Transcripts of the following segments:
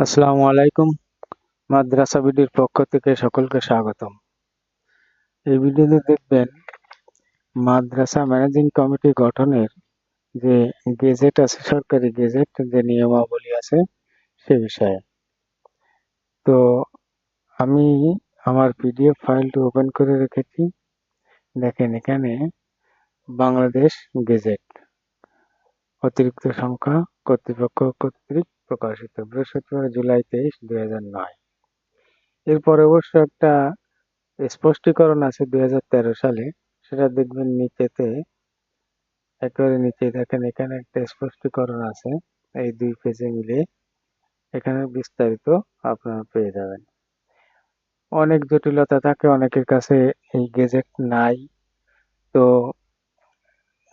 আসসালামু আলাইকুম। মাদ্রাসা বিডির পক্ষ থেকে সকলকে স্বাগতম। এই ভিডিওতে দেখবেন মাদ্রাসা ম্যানেজিং কমিটি গঠনের যে গেজেট আছে, সরকারি গেজেট, যে নিয়মাবলী আছে সে বিষয়ে। তো আমি আমার পিডিএফ ফাইলটি ওপেন করে রেখেছি। দেখেন এখানে বাংলাদেশ গেজেট অতিরিক্ত সংখ্যা কর্তৃপক্ষ কর্তৃক প্রকাশিত বৃহস্পতিবার জুলাই 23, 2009। এরপরে অবশ্য একটা স্পষ্টীকরণ আছে 2013 সালে, সেটা দেখবেন নিচেতে, একেবারে নিচে দেখেন এখানে একটা স্পষ্টীকরণ আছে এই 2 পেজে মিলে। এখানে বিস্তারিত আপনারা পেয়ে যাবেন। অনেক জটিলতা থাকে, অনেকের কাছে এই গেজেট নাই। তো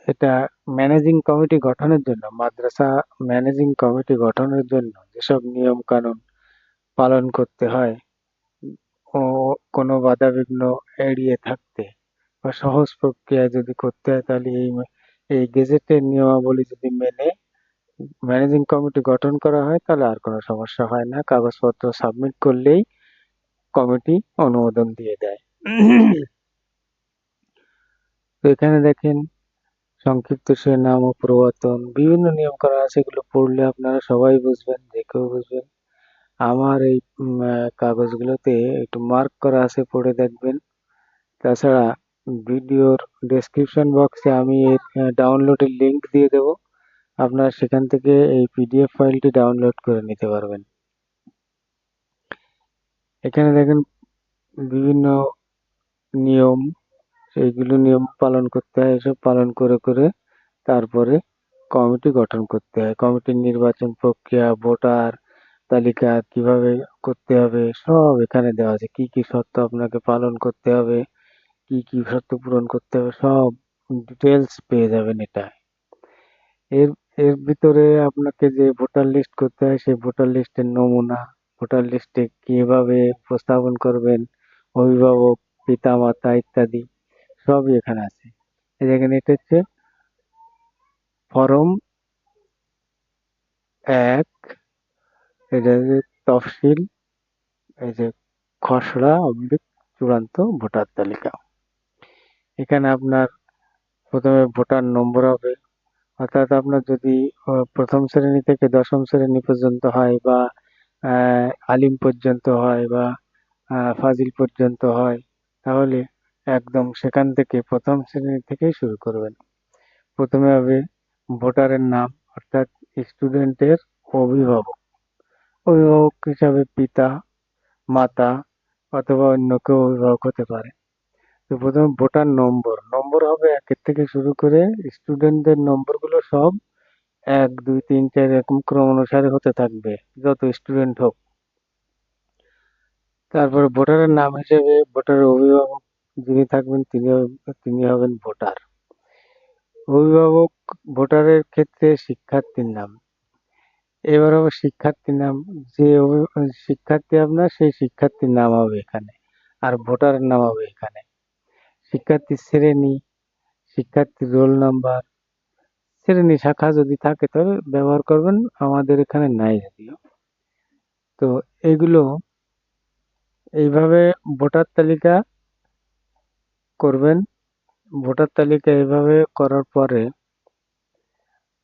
এটা ম্যানেজিং কমিটি গঠনের জন্য, মাদ্রাসা ম্যানেজিং কমিটি গঠনের জন্য যেসব নিয়ম কানুন পালন করতে হয় ও কোনো বাধাবিঘ্ন এড়িয়ে থাকতে বা সহজ প্রক্রিয়ায় যদি করতে হয়, তাহলে এই গেজেটের নিয়মাবলী যদি মেনে ম্যানেজিং কমিটি গঠন করা হয় তাহলে আর কোনো সমস্যা হয় না। কাগজপত্র সাবমিট করলেই কমিটি অনুমোদন দিয়ে দেয়। তো এখানে দেখেন সংক্ষিপ্ত শিরোনাম ও প্রবর্তন বিভিন্ন নিয়ম করা আছে, এগুলো পড়লে আপনারা সবাই বুঝবেন, যে কেউ বুঝবেন। আমার এই কাগজগুলোতে একটু মার্ক করা আছে, পড়ে দেখবেন। তাছাড়া ভিডিওর ডেসক্রিপশন বক্সে আমি এর ডাউনলোডের লিংক দিয়ে দেব, আপনারা সেখান থেকে এই পিডিএফ ফাইলটি ডাউনলোড করে নিতে পারবেন। এখানে দেখেন বিভিন্ন নিয়ম, সেইগুলো নিয়ম পালন করতে হয়, এসব পালন করে করে তারপরে কমিটি গঠন করতে হয়। কমিটির নির্বাচন প্রক্রিয়া, ভোটার তালিকা কিভাবে করতে হবে সব এখানে দেওয়া আছে। কি কি শর্ত আপনাকে পালন করতে হবে, কি কি শর্ত পূরণ করতে হবে, সব ডিটেলস পেয়ে যাবেন এটা। এর এর ভিতরে আপনাকে যে ভোটার লিস্ট করতে হয় সেই ভোটার লিস্টের নমুনা, ভোটার লিস্টে কিভাবে উপস্থাপন করবেন, অভিভাবক, পিতামাতা ইত্যাদি সবই এখানে আছে। এই দেখেন এটা হচ্ছে ফরম 1, এটা হচ্ছে তফসিল, এই যে খসড়া/চূড়ান্ত ভোটার তালিকা। এখানে আপনার প্রথমে ভোটার নম্বর হবে, অর্থাৎ আপনার যদি প্রথম শ্রেণী থেকে দশম শ্রেণী পর্যন্ত হয় বা আলিম পর্যন্ত হয় বা ফাজিল পর্যন্ত হয়, তাহলে একদম সেখান থেকে প্রথম শ্রেণী থেকেই শুরু করবেন। প্রথমে হবে ভোটারের নাম, অর্থাৎ স্টুডেন্টের অভিভাবক। অভিভাবক হিসাবে পিতা, মাতা অথবা অন্য কেউ অভিভাবক হতে পারে। তো প্রথমে ভোটার নম্বর, নম্বর হবে 1 থেকে শুরু করে স্টুডেন্টদের নম্বরগুলো সব 1, 2, 3, 4 এরকম ক্রম অনুসারে হতে থাকবে যত স্টুডেন্ট হোক। তারপরে ভোটারের নাম হিসেবে ভোটারের অভিভাবক যিনি থাকবেন তিনি হবেন ভোটার। অভিভাবক ভোটারের ক্ষেত্রে শিক্ষার্থীর নাম। এবার হবে শিক্ষার্থীর নাম, যে শিক্ষার্থী আপনার সেই শিক্ষার্থীর নাম হবে এখানে, আর ভোটারের নাম হবে এখানে। শিক্ষার্থীর শ্রেণী, শিক্ষার্থীর রোল নাম্বার, শ্রেণী শাখা যদি থাকে তবে ব্যবহার করবেন, আমাদের এখানে নাই যদিও। তো এগুলো এইভাবে ভোটার তালিকা করবেন। ভোটার তালিকা এইভাবে করার পরে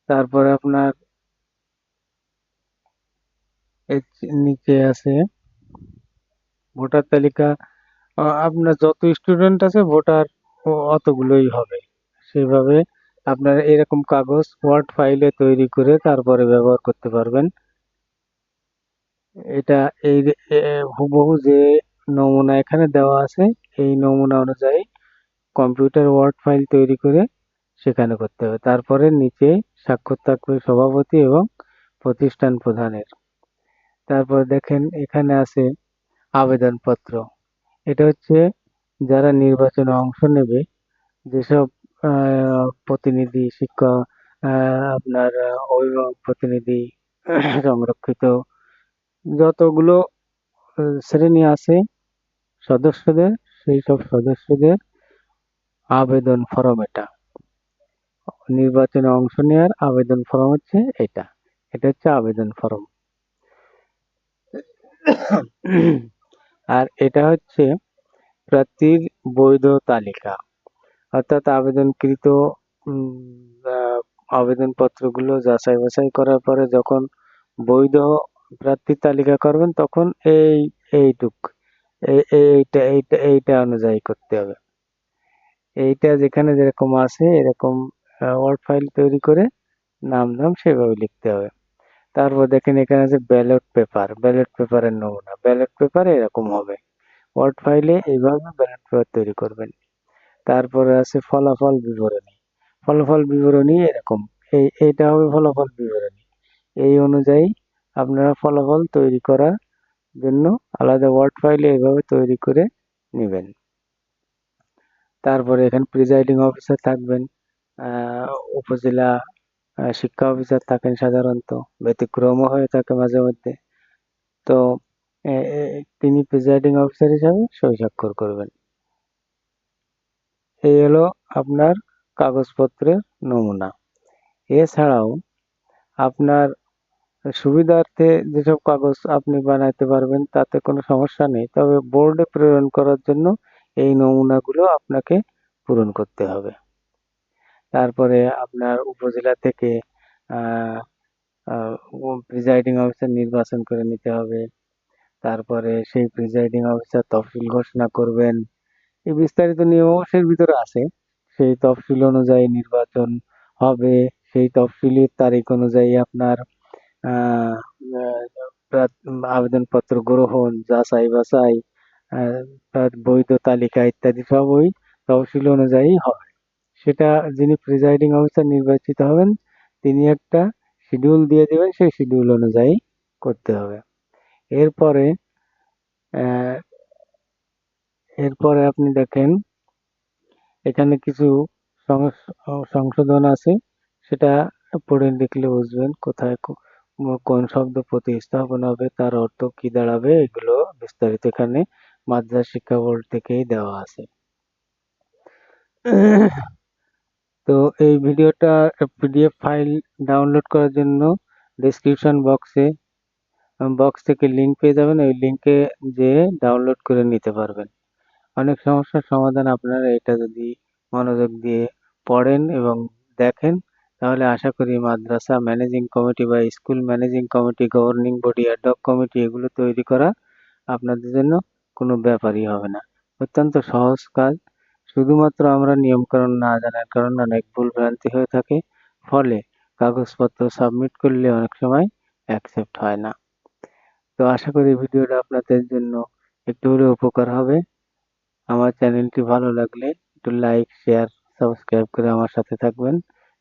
তারপরে আপনার এর নিচে আছে ভোটার তালিকা। আপনার যত স্টুডেন্ট আছে ভোটার অতগুলোই হবে। সেভাবে আপনারা এরকম কাগজ ওয়ার্ড ফাইলে তৈরি করে তারপরে ব্যবহার করতে পারবেন। এটা এই হুবহু যে নমুনা এখানে দেওয়া আছে এই নমুনা অনুযায়ী কম্পিউটার ওয়ার্ড ফাইল তৈরি করে সেখানে করতে হবে। তারপরে নিচে স্বাক্ষর থাকবে সভাপতি এবং প্রতিষ্ঠান প্রধানের। তারপর দেখেন এখানে আছে আবেদনপত্র। এটা হচ্ছে যারা নির্বাচনে অংশ নেবে, যেসব প্রতিনিধি, শিক্ষক, আপনার অভিভাবক প্রতিনিধি, সংরক্ষিত যতগুলো শ্রেণী আছে সদস্যদের, সেই সব সদস্যদের আবেদন ফরম এটা। নির্বাচনে অংশ নেওয়ার আবেদন ফরম হচ্ছে এটা। এটা হচ্ছে আবেদন ফরম। আর এটা হচ্ছে প্রার্থীর বৈধ তালিকা, অর্থাৎ আবেদনকৃত আবেদনপত্রগুলো যাচাই বাছাই করার পরে যখন বৈধ প্রার্থীর তালিকা করবেন তখন এইটুক এইটা অনুযায়ী করতে হবে। এইটা যেখানে যেরকম আছে এরকম ওয়ার্ড ফাইল তৈরি করে নাম সেভাবে লিখতে হবে। তারপর দেখেন এখানে আছে ব্যালট পেপারের নমুনা, ব্যালট পেপারে এরকম হবে। ওয়ার্ড ফাইলে এইভাবে ব্যালট পেপার তৈরি করবেন। তারপরে আছে ফলাফল বিবরণী, ফলাফল বিবরণী এরকম, এইটা হবে ফলাফল বিবরণী। এই অনুযায়ী আপনারা ফলাফল তৈরি করার জন্য আলাদা ওয়ার্ড ফাইলে এইভাবে তৈরি করে নেবেন। তারপরে এখানে প্রিজাইডিং অফিসার থাকবেন, উপজেলা শিক্ষা অফিসার থাকেন সাধারণত, ব্যতিক্রমও হয়ে থাকে মাঝে মধ্যে। তো তিনি প্রিজাইডিং অফিসার হিসাবে সই স্বাক্ষর করবেন। এই হলো আপনার কাগজপত্রের নমুনা। এছাড়াও আপনার সুবিধার্থে যেসব কাগজ আপনি বানাইতে পারবেন তাতে কোনো সমস্যা নেই, তবে বোর্ডে প্রেরণ করার জন্য এই নমুনাগুলো আপনাকে পূরণ করতে হবে। তারপরে আপনার উপজেলা থেকে প্রিজাইডিং অফিসার নির্বাচন করে নিতে হবে। তারপরে সেই প্রিজাইডিং অফিসার তফসিল ঘোষণা করবেন। এই বিস্তারিত নিয়ম অবশ্যই ভিতরে আছে। সেই তফসিল অনুযায়ী নির্বাচন হবে, সেই তফসিলের তারিখ অনুযায়ী আপনার আহ আবেদনপত্র গ্রহণ, যাচাই বাছাই, বৈধ তালিকা ইত্যাদি সব ওই তফসিল অনুযায়ী হবে। সেটা যিনি প্রিজাইডিং অফিসার নির্বাচিত হবেন তিনি একটা শিডিউল দিয়ে দেবেন, সেই শিডিউল অনুযায়ী করতে হবে। এরপরে আহ, এরপরে আপনি দেখেন এখানে কিছু সংশোধন আছে, সেটা পড়ে লিখলে বুঝবেন কোথায় কোন শব্দ প্রতিস্থাপন হবে, তার অর্থ কি দাঁড়াবে, এগুলো বিস্তারিত এখানে মাদ্রাস শিক্ষা বোর্ড থেকেই দেওয়া আছে। তো এই ভিডিওটা পিডিএফ ফাইল ডাউনলোড করার জন্য ডেসক্রিপশন বক্স থেকে লিংক পেয়ে যাবেন, ওই লিংকে যেয়ে ডাউনলোড করে নিতে পারবেন। অনেক সমস্যার সমাধান আপনারা এটা যদি মনোযোগ দিয়ে পড়েন এবং দেখেন তাহলে আশা করি মাদ্রাসা ম্যানেজিং কমিটি বা school managing committee, governing body, ad hoc committee এগুলো তৈরি করা আপনাদের জন্য কোনো ব্যাপারই হবে না। অত্যন্ত সহজ কাজ। শুধুমাত্র আমরা নিয়মকানুন না জানার কারণে অনেক ভুলভ্রান্তি হয়ে থাকে, ফলে কাগজপত্র সাবমিট করলে অনেক সময় অ্যাকসেপ্ট হয় না। তো আশা করি ভিডিওটা আপনাদের জন্য একটু হলেও উপকার হবে। আমার চ্যানেলটি ভালো লাগলে একটু লাইক, শেয়ার, সাবস্ক্রাইব করে আমার সাথে থাকবেন।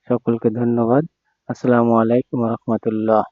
সকলকে ধন্যবাদ। আসসালামু আলাইকুম রহমতুল্লাহ।